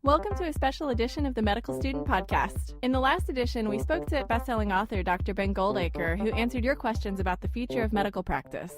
Welcome to a special edition of the Medical Student Podcast. In the last edition, we spoke to best-selling author Dr. Ben Goldacre, who answered your questions about the future of medical practice.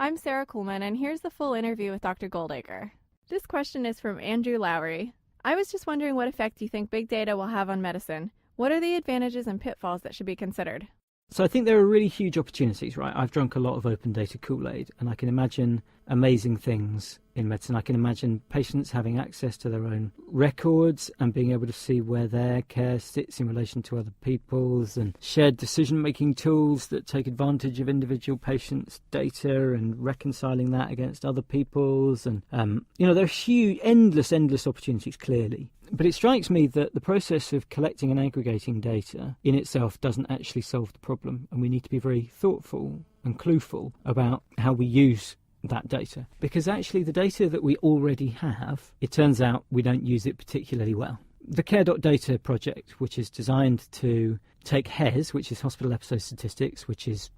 I'm Sarah Kuhlman, and here's the full interview with Dr. Goldacre. This question is from Andrew Lowry. I was just wondering what effect you think big data will have on medicine. What are the advantages and pitfalls that should be considered? So I think there are really huge opportunities, right? I've drunk a lot of open data Kool-Aid, and I can imagine amazing things in medicine. I can imagine patients having access to their own records and being able to see where their care sits in relation to other people's, and shared decision-making tools that take advantage of individual patients' data and reconciling that against other people's. And, there are huge, endless opportunities, clearly. But it strikes me that the process of collecting and aggregating data in itself doesn't actually solve the problem, and we need to be very thoughtful and clueful about how we use that data. Because actually the data that we already have, it turns out we don't use it particularly well. The Care.Data project, which is designed to take HES, which is hospital episode statistics, which is,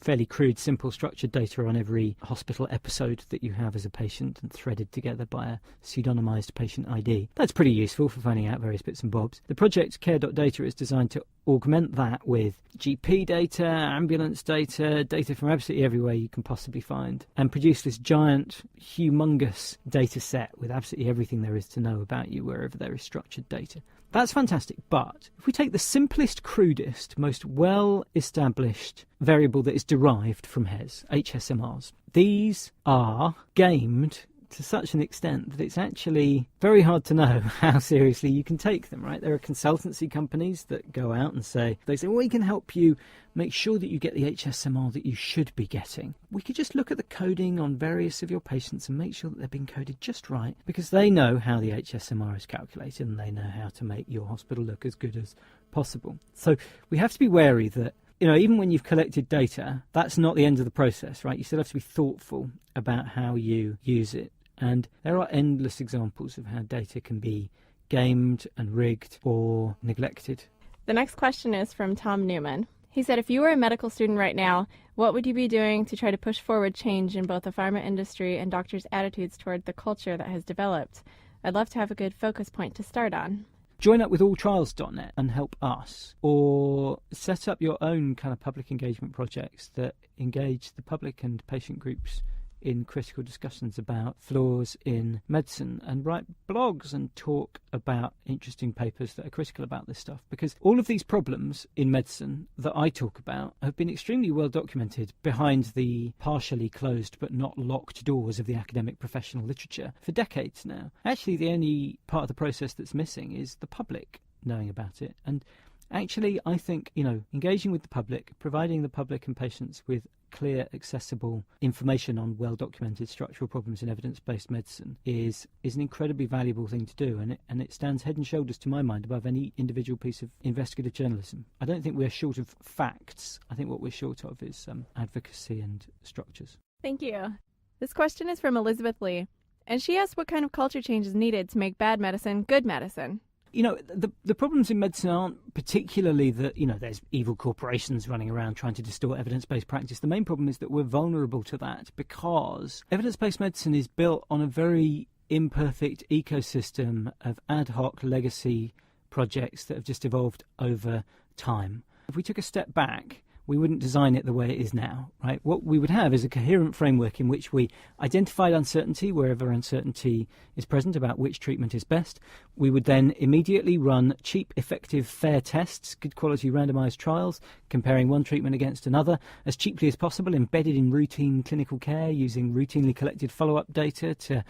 fairly crude, simple, structured data on every hospital episode that you have as a patient and threaded together by a pseudonymized patient ID. That's pretty useful for finding out various bits and bobs. The project Care.Data is designed to augment that with GP data, ambulance data, data from absolutely everywhere you can possibly find, and produce this giant, humongous data set with absolutely everything there is to know about you wherever there is structured data. That's fantastic, but if we take the simplest, crudest, most well-established variable that is derived from HES, HSMRs, these are gamed to such an extent that it's actually very hard to know how seriously you can take them, right? There are consultancy companies that go out and say, well, we can help you make sure that you get the HSMR that you should be getting. We could just look at the coding on various of your patients and make sure that they're being coded just right, because they know how the HSMR is calculated and they know how to make your hospital look as good as possible. So we have to be wary that, even when you've collected data, that's not the end of the process, right? You still have to be thoughtful about how you use it. And there are endless examples of how data can be gamed and rigged or neglected. The next question is from Tom Newman. He said, if you were a medical student right now, what would you be doing to try to push forward change in both the pharma industry and doctors' attitudes toward the culture that has developed? I'd love to have a good focus point to start on. Join up with alltrials.net and help us, or set up your own kind of public engagement projects that engage the public and patient groups in critical discussions about flaws in medicine, and write blogs and talk about interesting papers that are critical about this stuff. Because all of these problems in medicine that I talk about have been extremely well documented behind the partially closed but not locked doors of the academic professional literature for decades now. Actually, the only part of the process that's missing is the public knowing about it. And actually, I think, engaging with the public, providing the public and patients with clear, accessible information on well-documented structural problems in evidence-based medicine is an incredibly valuable thing to do, and it stands head and shoulders, to my mind, above any individual piece of investigative journalism. I don't think we're short of facts. I think what we're short of is advocacy and structures. Thank you. This question is from Elizabeth Lee, and she asks what kind of culture change is needed to make bad medicine good medicine. The problems in medicine aren't particularly that, there's evil corporations running around trying to distort evidence-based practice. The main problem is that we're vulnerable to that because evidence-based medicine is built on a very imperfect ecosystem of ad hoc legacy projects that have just evolved over time. If we took a step back, we wouldn't design it the way it is now, right? What we would have is a coherent framework in which we identified uncertainty wherever uncertainty is present about which treatment is best. We would then immediately run cheap, effective, fair tests, good quality randomized trials, comparing one treatment against another as cheaply as possible, embedded in routine clinical care, using routinely collected follow-up data to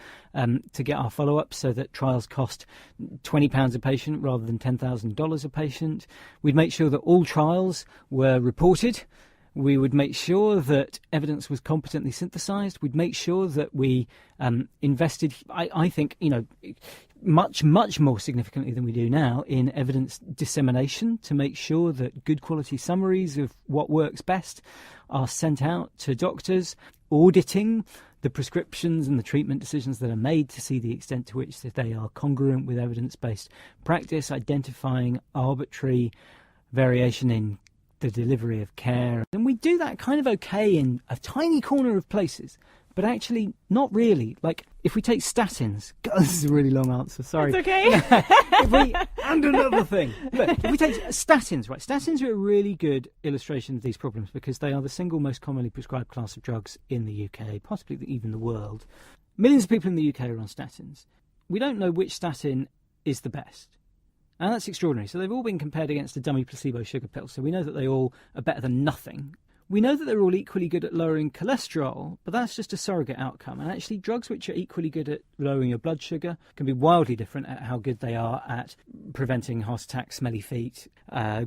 get our follow-ups so that trials cost £20 a patient rather than $10,000 a patient. We'd make sure that all trials were reported. We would make sure that evidence was competently synthesized. We'd make sure that we invested, I think, much more significantly than we do now in evidence dissemination to make sure that good quality summaries of what works best are sent out to doctors, auditing the prescriptions and the treatment decisions that are made to see the extent to which that they are congruent with evidence-based practice, identifying arbitrary variation in the delivery of care. And we do that kind of okay in a tiny corner of places, But actually, not really. Like, if we take statins... God, this is a really long answer, sorry. It's okay. And another thing. Look, if we take statins, right? Statins are a really good illustration of these problems because they are the single most commonly prescribed class of drugs in the UK, possibly even the world. Millions of people in the UK are on statins. We don't know which statin is the best. And that's extraordinary. So they've all been compared against a dummy placebo sugar pill. So we know that they all are better than nothing. We know that they're all equally good at lowering cholesterol, but that's just a surrogate outcome. And actually, drugs which are equally good at lowering your blood sugar can be wildly different at how good they are at preventing heart attacks, smelly feet,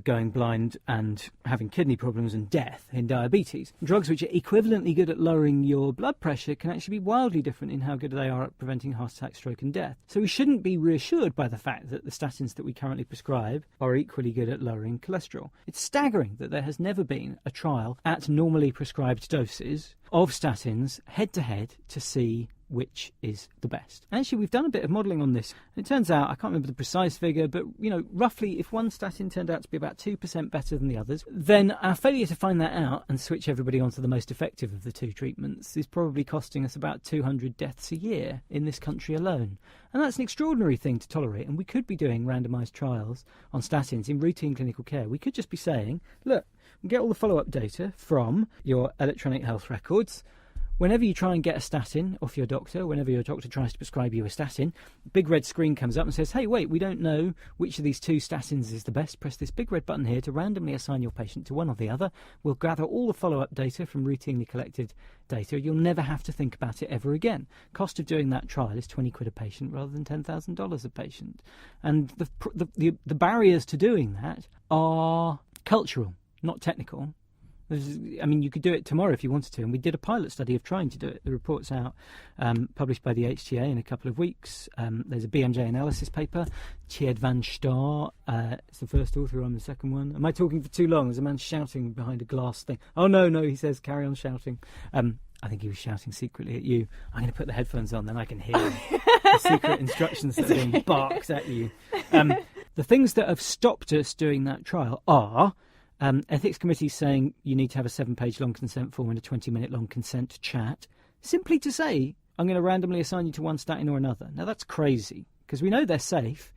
going blind and having kidney problems and death in diabetes. Drugs which are equivalently good at lowering your blood pressure can actually be wildly different in how good they are at preventing heart attack, stroke and death. So we shouldn't be reassured by the fact that the statins that we currently prescribe are equally good at lowering cholesterol. It's staggering that there has never been a trial at normally prescribed doses of statins head-to-head to see which is the best. Actually, we've done a bit of modelling on this. It turns out, I can't remember the precise figure, but, roughly if one statin turned out to be about 2% better than the others, then our failure to find that out and switch everybody onto the most effective of the two treatments is probably costing us about 200 deaths a year in this country alone. And that's an extraordinary thing to tolerate, and we could be doing randomised trials on statins in routine clinical care. We could just be saying, look, get all the follow-up data from your electronic health records. Whenever you try and get a statin off your doctor, whenever your doctor tries to prescribe you a statin, big red screen comes up and says, hey, wait, we don't know which of these two statins is the best. Press this big red button here to randomly assign your patient to one or the other. We'll gather all the follow-up data from routinely collected data. You'll never have to think about it ever again. Cost of doing that trial is 20 quid a patient rather than $10,000 a patient. And the barriers to doing that are cultural, not technical. You could do it tomorrow if you wanted to, and we did a pilot study of trying to do it. The report's out, published by the HTA in a couple of weeks. There's a BMJ analysis paper. Tjeerd van Staar is the first author, I'm the second one. Am I talking for too long? There's a man shouting behind a glass thing. Oh, no, he says, carry on shouting. I think he was shouting secretly at you. I'm going to put the headphones on, then I can hear the secret instructions that are being barked at you. The things that have stopped us doing that trial are... ethics committees saying you need to have a 7-page long consent form and a 20-minute long consent chat, simply to say, I'm going to randomly assign you to one statin or another. Now, that's crazy, because we know they're safe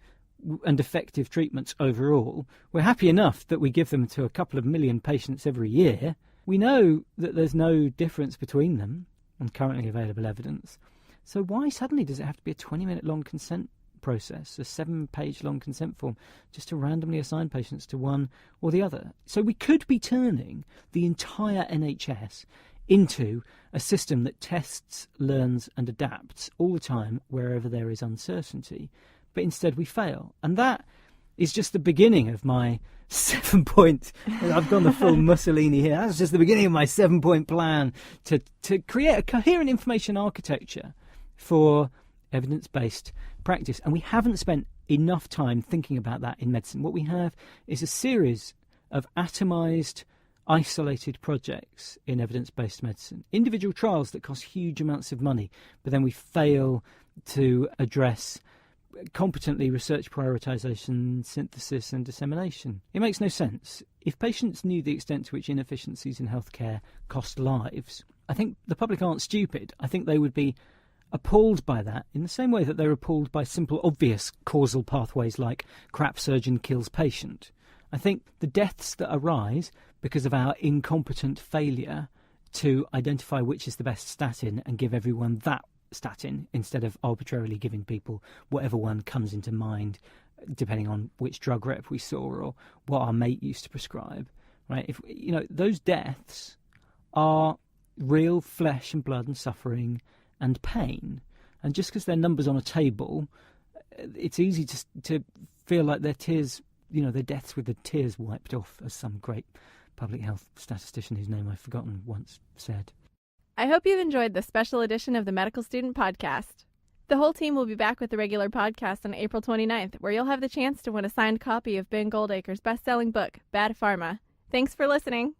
and effective treatments overall. We're happy enough that we give them to a couple of million patients every year. We know that there's no difference between them on currently available evidence. So why suddenly does it have to be a 20-minute long consent process, a 7-page long consent form, just to randomly assign patients to one or the other? So we could be turning the entire NHS into a system that tests, learns and adapts all the time wherever there is uncertainty. But instead we fail. And that is just the beginning of my 7-point... I've gone the full Mussolini here. That's just the beginning of my 7-point plan to create a coherent information architecture for evidence-based practice. And we haven't spent enough time thinking about that in medicine. What we have is a series of atomised, isolated projects in evidence-based medicine. Individual trials that cost huge amounts of money, but then we fail to address competently research prioritisation, synthesis and dissemination. It makes no sense. If patients knew the extent to which inefficiencies in healthcare cost lives, I think the public aren't stupid. I think they would be appalled by that in the same way that they're appalled by simple, obvious causal pathways like crap surgeon kills patient. I think the deaths that arise because of our incompetent failure to identify which is the best statin and give everyone that statin instead of arbitrarily giving people whatever one comes into mind depending on which drug rep we saw or what our mate used to prescribe, right? If those deaths are real flesh and blood and suffering and pain, and just because they're numbers on a table, it's easy to feel like their tears, their deaths with the tears wiped off, as some great public health statistician whose name I've forgotten once said. I hope you've enjoyed this special edition of the Medical Student Podcast. The whole team will be back with the regular podcast on April 29th, where you'll have the chance to win a signed copy of Ben Goldacre's best-selling book, Bad Pharma. Thanks for listening.